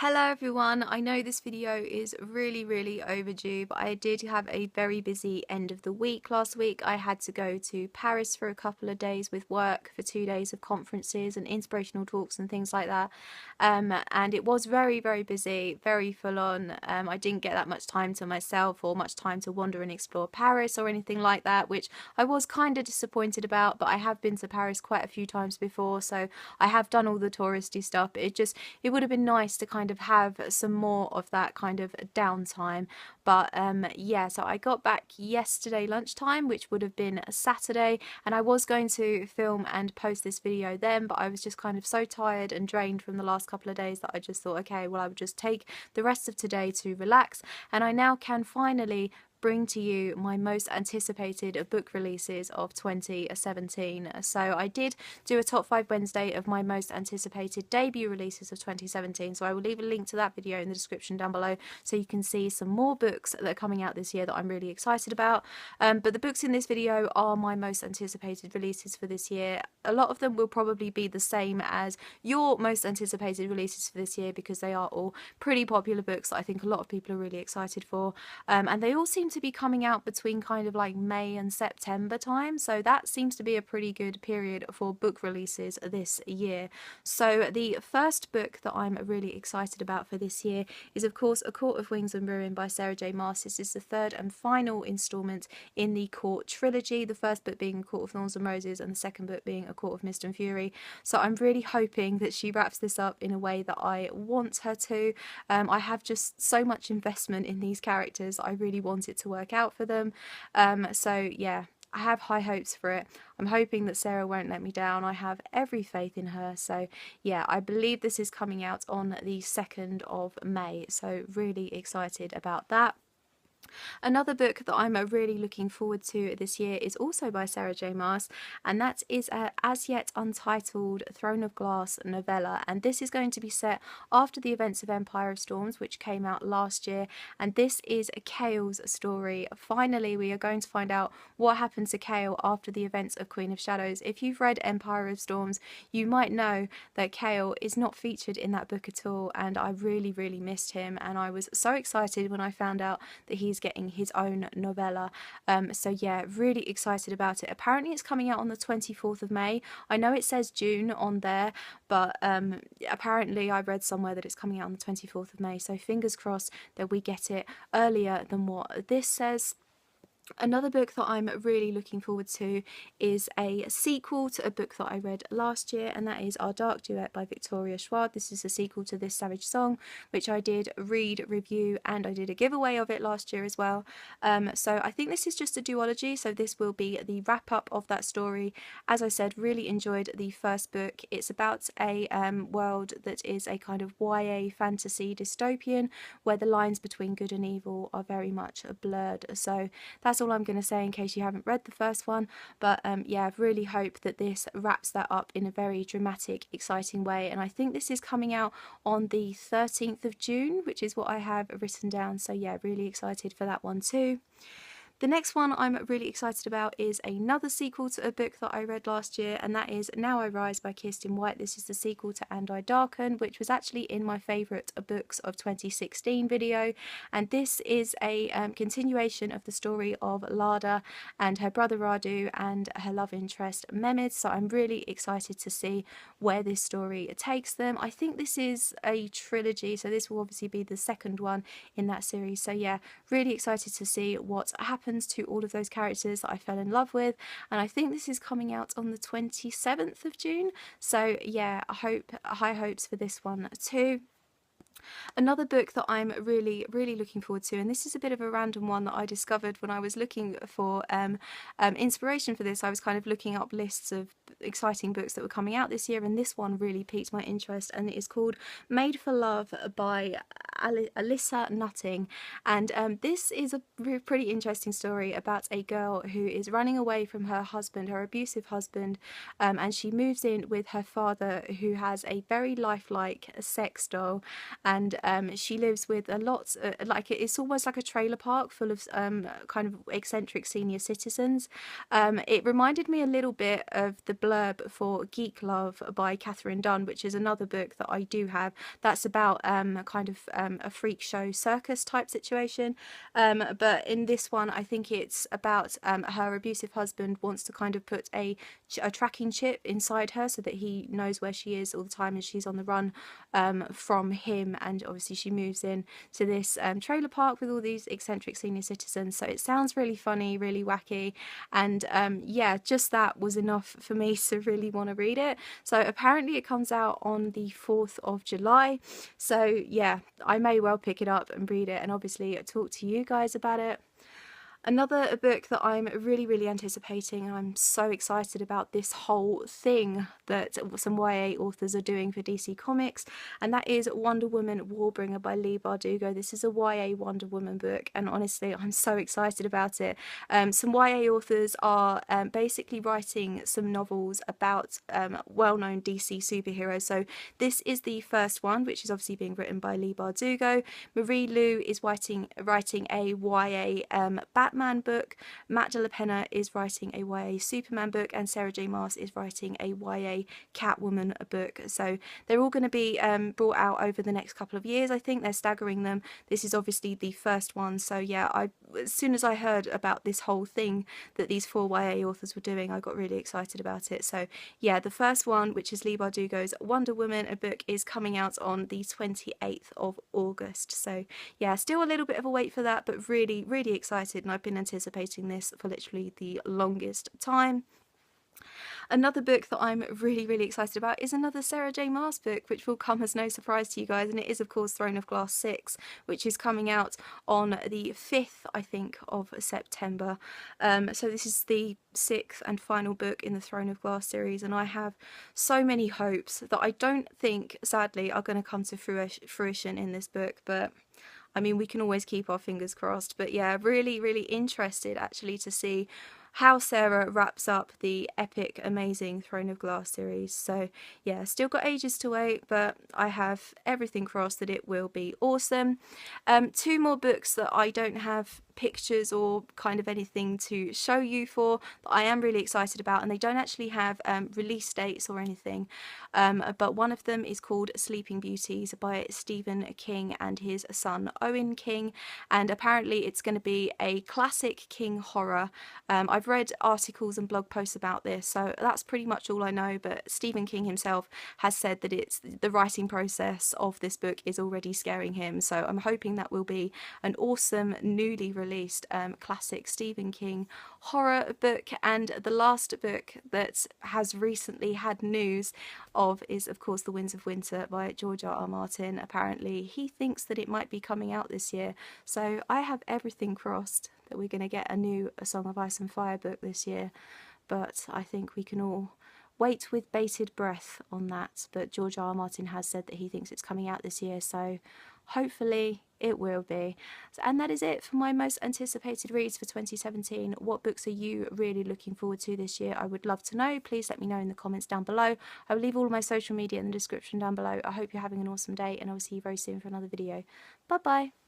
Hello everyone, I know this video is really overdue, but I did have a very busy end of the week last week. I had to go to Paris for a couple of days with work for 2 days of conferences and inspirational talks and things like that. And it was very busy, very full on. I didn't get that much time to myself or much time to wander and explore Paris or anything like that, which I was kind of disappointed about, but I have been to Paris quite a few times before, so I have done all the touristy stuff. It would have been nice to kind of have some more of that kind of downtime. But yeah, so I got back yesterday lunchtime, which would have been a Saturday, and I was going to film and post this video then, but I was just kind of so tired and drained from the last couple of days that I just thought, okay, well, I would just take the rest of today to relax, and I now can finally bring to you my most anticipated book releases of 2017. So I did do a top 5 Wednesday of my most anticipated debut releases of 2017, so I will leave a link to that video in the description down below so you can see some more books that are coming out this year that I'm really excited about. But the books in this video are my most anticipated releases for this year. A lot of them will probably be the same as your most anticipated releases for this year because they are all pretty popular books that I think a lot of people are really excited for, and they all seem to be coming out between kind of like May and September time, so that seems to be a pretty good period for book releases this year. So the first book that I'm really excited about for this year is of course A Court of Wings and Ruin by Sarah J Maas. This is the third and final instalment in the Court trilogy, the first book being A Court of Thorns and Roses and the second book being A Court of Mist and Fury. So I'm really hoping that she wraps this up in a way that I want her to. I have just so much investment in these characters. I really want it to work out for them. So yeah, I have high hopes for it. I'm hoping that Sarah won't let me down. I have every faith in her. So yeah, I believe this is coming out on the 2nd of May. So really excited about that. Another book that I'm really looking forward to this year is also by Sarah J Maas, and that is a as yet untitled Throne of Glass novella, and this is going to be set after the events of Empire of Storms, which came out last year, and this is Chaol's story. Finally, we are going to find out what happened to Chaol after the events of Queen of Shadows. If you've read Empire of Storms, you might know that Chaol is not featured in that book at all, and I really missed him, and I was so excited when I found out that he's getting his own novella. So yeah, really excited about it. Apparently it's coming out on the 24th of May. I know it says June on there, but apparently I read somewhere that it's coming out on the 24th of May, so fingers crossed that we get it earlier than what this says. Another book that I'm really looking forward to is a sequel to a book that I read last year, and that is Our Dark Duet by Victoria Schwab. This is a sequel to This Savage Song, which I did read, review, and I did a giveaway of it last year as well. So I think this is just a duology, so this will be the wrap-up of that story. As I said, really enjoyed the first book. It's about a world that is a kind of YA fantasy dystopian, where the lines between good and evil are very much blurred. So that's all I'm going to say in case you haven't read the first one, but yeah, I really hope that this wraps that up in a very dramatic, exciting way, and I think this is coming out on the 13th of June, which is what I have written down, so yeah, really excited for that one too. The next one I'm really excited about is another sequel to a book that I read last year, and that is Now I Rise by Kirsten White. This is the sequel to And I Darken, which was actually in my favourite books of 2016 video, and this is a continuation of the story of Lada and her brother Radu and her love interest Mehmed, so I'm really excited to see where this story takes them. I think this is a trilogy, so this will obviously be the second one in that series, so yeah, really excited to see what happens to all of those characters that I fell in love with, and I think this is coming out on the 27th of June, so yeah, I hope high hopes for this one too. Another book that I'm really looking forward to, and this is a bit of a random one that I discovered when I was looking for inspiration for this. I was kind of looking up lists of exciting books that were coming out this year, and this one really piqued my interest, and it is called Made for Love by Alyssa Nutting, and this is a pretty interesting story about a girl who is running away from her husband, her abusive husband, and she moves in with her father, who has a very lifelike sex doll, and she lives with a lot, like it's almost like a trailer park full of kind of eccentric senior citizens. It reminded me a little bit of the blurb for Geek Love by Catherine Dunn, which is another book that I do have. That's about kind of a freak show circus type situation. But in this one, I think it's about her abusive husband wants to kind of put a tracking chip inside her so that he knows where she is all the time and she's on the run from him. And obviously she moves in to this trailer park with all these eccentric senior citizens. So it sounds really funny, really wacky, and yeah, just that was enough for me to really want to read it. So apparently it comes out on the 4th of July. So yeah, I may well pick it up and read it and obviously talk to you guys about it. Another book that I'm really anticipating, and I'm so excited about this whole thing that some YA authors are doing for DC Comics, and that is Wonder Woman Warbringer by Leigh Bardugo. This is a YA Wonder Woman book, and honestly I'm so excited about it. Some YA authors are basically writing some novels about well-known DC superheroes. So this is the first one, which is obviously being written by Leigh Bardugo. Marie Lu is writing a YA Batman book, Matt De La Penna is writing a YA Superman book, and Sarah J Maas is writing a YA Catwoman book. So they're all going to be brought out over the next couple of years. I think they're staggering them. This is obviously the first one, so yeah, as soon as I heard about this whole thing that these 4 YA authors were doing, I got really excited about it. So yeah, the first one, which is Leigh Bardugo's Wonder Woman, a book, is coming out on the 28th of August. So yeah, still a little bit of a wait for that, but really excited, and I've been anticipating this for literally the longest time. Another book that I'm really excited about is another Sarah J Maas book, which will come as no surprise to you guys, and it is of course Throne of Glass 6, which is coming out on the 5th, I think, of September. So this is the 6th and final book in the Throne of Glass series, and I have so many hopes that I don't think, sadly, are going to come to fruition in this book, but I mean, we can always keep our fingers crossed. But yeah, really interested actually to see how Sarah wraps up the epic, amazing Throne of Glass series. So yeah, still got ages to wait, but I have everything crossed that it will be awesome. 2 more books that I don't have pictures or kind of anything to show you for, that I am really excited about, and they don't actually have release dates or anything, but one of them is called Sleeping Beauties by Stephen King and his son Owen King, and apparently it's going to be a classic King horror. I've read articles and blog posts about this, so that's pretty much all I know, but Stephen King himself has said that it's the writing process of this book is already scaring him, so I'm hoping that will be an awesome newly released classic Stephen King horror book. And the last book that has recently had news of is of course The Winds of Winter by George R.R. Martin. Apparently he thinks that it might be coming out this year, so I have everything crossed that we're going to get a new A Song of Ice and Fire book this year, but I think we can all wait with bated breath on that. But George R.R. Martin has said that he thinks it's coming out this year, so hopefully it will be. And that is it for my most anticipated reads for 2017. What books are you really looking forward to this year? I would love to know. Please let me know in the comments down below. I will leave all of my social media in the description down below. I hope you're having an awesome day, and I will see you very soon for another video. Bye bye.